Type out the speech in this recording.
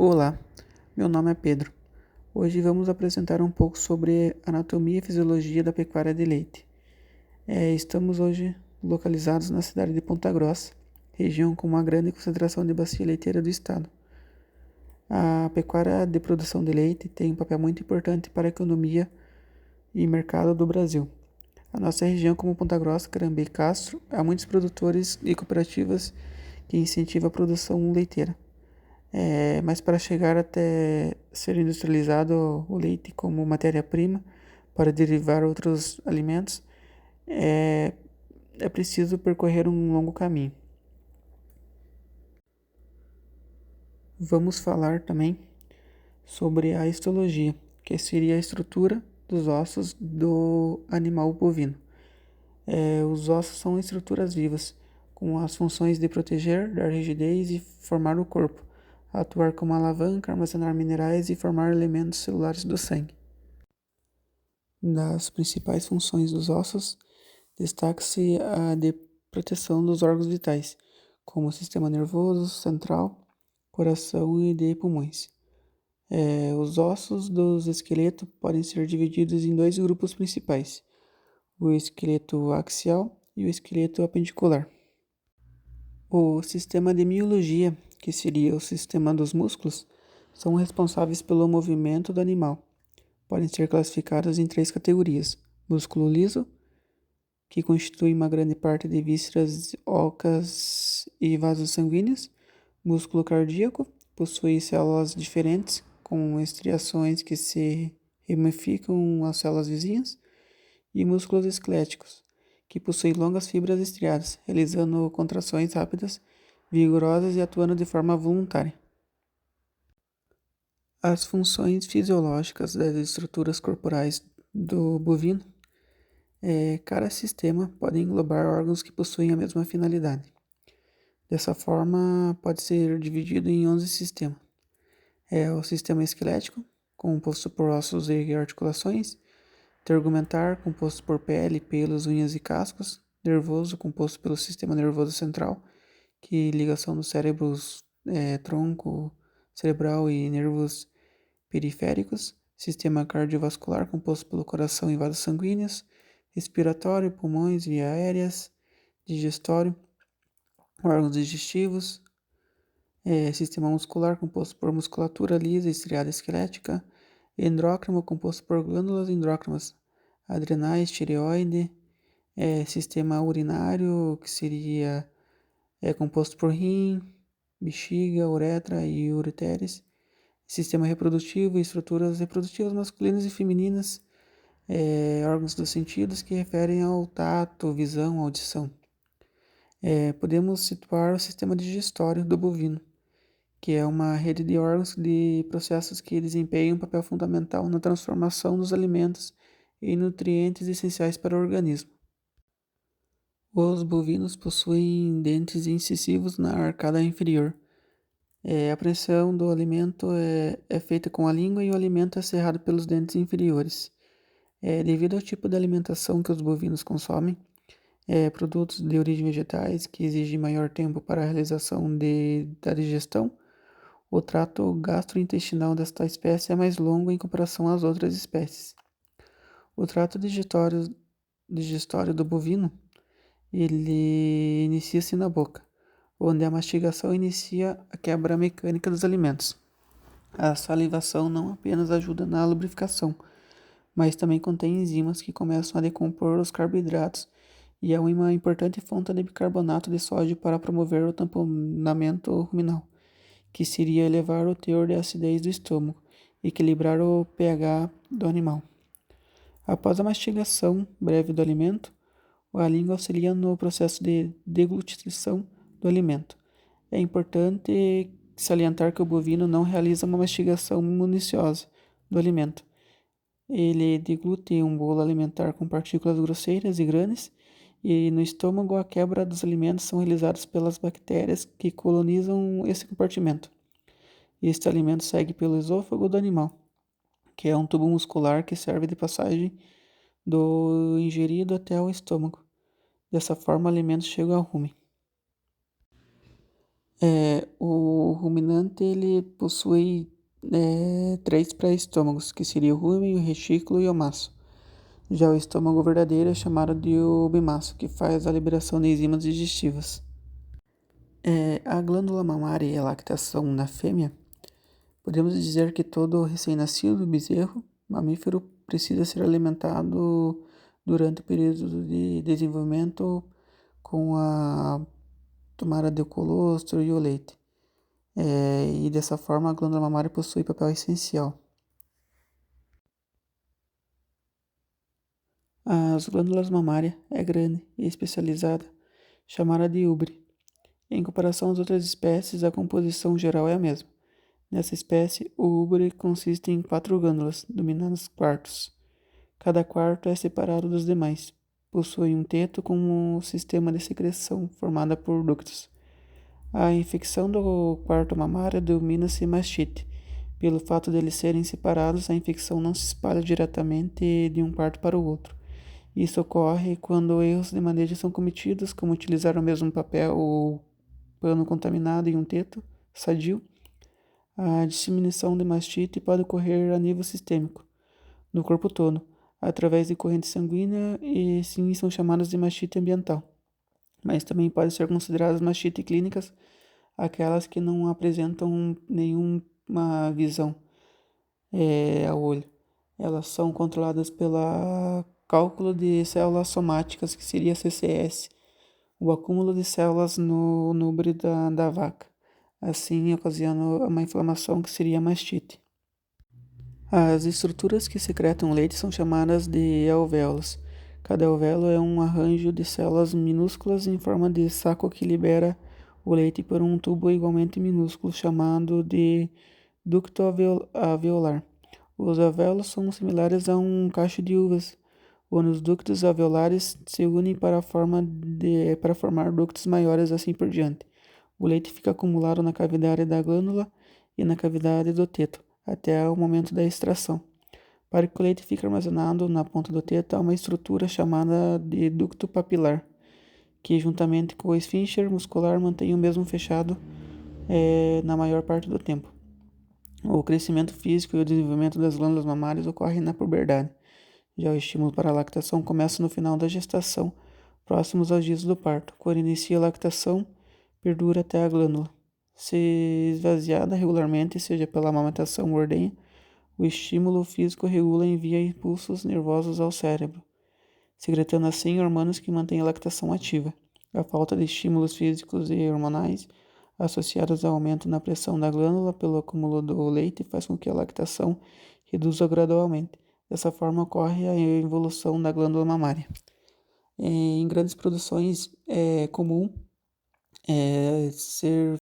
Olá, meu nome é Pedro. Hoje vamos apresentar um pouco sobre anatomia e fisiologia da pecuária de leite. Estamos hoje localizados na cidade de Ponta Grossa, região com uma grande concentração de bacia leiteira do estado. A pecuária de produção de leite tem um papel muito importante para a economia e mercado do Brasil. A nossa região, como Ponta Grossa, Carambeí e Castro, há muitos produtores e cooperativas que incentivam a produção leiteira. Mas para chegar até ser industrializado o leite como matéria-prima para derivar outros alimentos, é, é preciso percorrer um longo caminho. Vamos falar também sobre a histologia, que seria a estrutura dos ossos do animal bovino. Os ossos são estruturas vivas, com as funções de proteger, dar rigidez e formar o corpo, atuar como alavanca, armazenar minerais e formar elementos celulares do sangue. Das principais funções dos ossos, destaca-se a de proteção dos órgãos vitais, como o sistema nervoso central, coração e de pulmões. Os ossos dos esqueletos podem ser divididos em dois grupos principais, o esqueleto axial e o esqueleto apendicular. O sistema de miologia, que seria o sistema dos músculos, são responsáveis pelo movimento do animal. Podem ser classificados em três categorias: músculo liso, que constitui uma grande parte de vísceras ocas e vasos sanguíneos; músculo cardíaco, possui células diferentes, com estriações que se ramificam às células vizinhas; e músculos esqueléticos, que possuem longas fibras estriadas, realizando contrações rápidas, vigorosas e atuando de forma voluntária. As funções fisiológicas das estruturas corporais do bovino. Cada sistema pode englobar órgãos que possuem a mesma finalidade. Dessa forma, pode ser dividido em 11 sistemas. O sistema esquelético, composto por ossos e articulações; tegumentar, composto por pele, pelos, unhas e cascos; nervoso, composto pelo sistema nervoso central, que ligação dos cérebros, tronco cerebral e nervos periféricos; sistema cardiovascular, composto pelo coração e vasos sanguíneos; respiratório, pulmões, vias aéreas; digestório, órgãos digestivos; sistema muscular, composto por musculatura lisa e estriada esquelética; endócrino, composto por glândulas endócrinas, adrenais, tireoide; sistema urinário, que seria composto por rim, bexiga, uretra e ureteres; sistema reprodutivo e estruturas reprodutivas masculinas e femininas; órgãos dos sentidos, que referem ao tato, visão, audição. Podemos situar o sistema digestório do bovino, que é uma rede de órgãos de processos que desempenham um papel fundamental na transformação dos alimentos em nutrientes essenciais para o organismo. Os bovinos possuem dentes incisivos na arcada inferior. A pressão do alimento é feita com a língua e o alimento é serrado pelos dentes inferiores. Devido ao tipo de alimentação que os bovinos consomem, produtos de origem vegetais que exigem maior tempo para a realização da digestão, o trato gastrointestinal desta espécie é mais longo em comparação às outras espécies. O trato digestório do bovino, ele inicia-se na boca, onde a mastigação inicia a quebra mecânica dos alimentos. A salivação não apenas ajuda na lubrificação, mas também contém enzimas que começam a decompor os carboidratos e é uma importante fonte de bicarbonato de sódio para promover o tamponamento ruminal, que seria elevar o teor de acidez do estômago e equilibrar o pH do animal. Após a mastigação breve do alimento, a língua auxilia no processo de deglutição do alimento. É importante salientar que o bovino não realiza uma mastigação minuciosa do alimento. Ele deglute um bolo alimentar com partículas grosseiras e grandes, e no estômago a quebra dos alimentos são realizadas pelas bactérias que colonizam esse compartimento. Este alimento segue pelo esôfago do animal, que é um tubo muscular que serve de passagem do ingerido até o estômago. Dessa forma, o alimento chega ao rumen. O ruminante ele possui três pré-estômagos, que seria o rumen, o rechículo e o maço. Já o estômago verdadeiro é chamado de o bimaço, que faz a liberação de enzimas digestivas. A glândula mamária e a lactação na fêmea, podemos dizer que todo recém-nascido bezerro mamífero precisa ser alimentado durante o período de desenvolvimento com a tomada de colostro e o leite. E dessa forma a glândula mamária possui papel essencial. As glândulas mamárias é grande e especializada, chamada de úbere. Em comparação às outras espécies, a composição geral é a mesma. Nessa espécie, o úbere consiste em 4 glândulas, denominadas quartos. Cada quarto é separado dos demais. Possui um teto com um sistema de secreção formada por ductos. A infecção do quarto mamário denomina-se mastite. Pelo fato de eles serem separados, a infecção não se espalha diretamente de um quarto para o outro. Isso ocorre quando erros de manejo são cometidos, como utilizar o mesmo papel ou pano contaminado em um teto sadio. A disseminação de mastite pode ocorrer a nível sistêmico, no corpo todo, através de corrente sanguínea e sim são chamadas de mastite ambiental. Mas também podem ser consideradas mastite clínicas, aquelas que não apresentam nenhuma visão ao olho. Elas são controladas pela cálculo de células somáticas, que seria CCS, o acúmulo de células no núcleo da vaca, assim ocasionando uma inflamação que seria a mastite. As estruturas que secretam leite são chamadas de alvéolos. Cada alvéolo é um arranjo de células minúsculas em forma de saco que libera o leite por um tubo igualmente minúsculo chamado de ducto alveolar. Os alvéolos são similares a um cacho de uvas, onde os ductos alveolares se unem para formar ductos maiores, assim por diante. O leite fica acumulado na cavidade da glândula e na cavidade do teto, até o momento da extração. Para que o leite fique armazenado na ponta do teto, há uma estrutura chamada de ducto papilar, que juntamente com o esfíncter muscular mantém o mesmo fechado na maior parte do tempo. O crescimento físico e o desenvolvimento das glândulas mamárias ocorrem na puberdade. Já o estímulo para a lactação começa no final da gestação, próximos aos dias do parto. Quando inicia a lactação, perdura até a glândula. Se esvaziada regularmente, seja pela amamentação ou ordenha, o estímulo físico regula e envia impulsos nervosos ao cérebro, secretando assim hormônios que mantêm a lactação ativa. A falta de estímulos físicos e hormonais associados ao aumento na pressão da glândula pelo acúmulo do leite faz com que a lactação reduza gradualmente. Dessa forma ocorre a evolução da glândula mamária. Em grandes produções é comum ser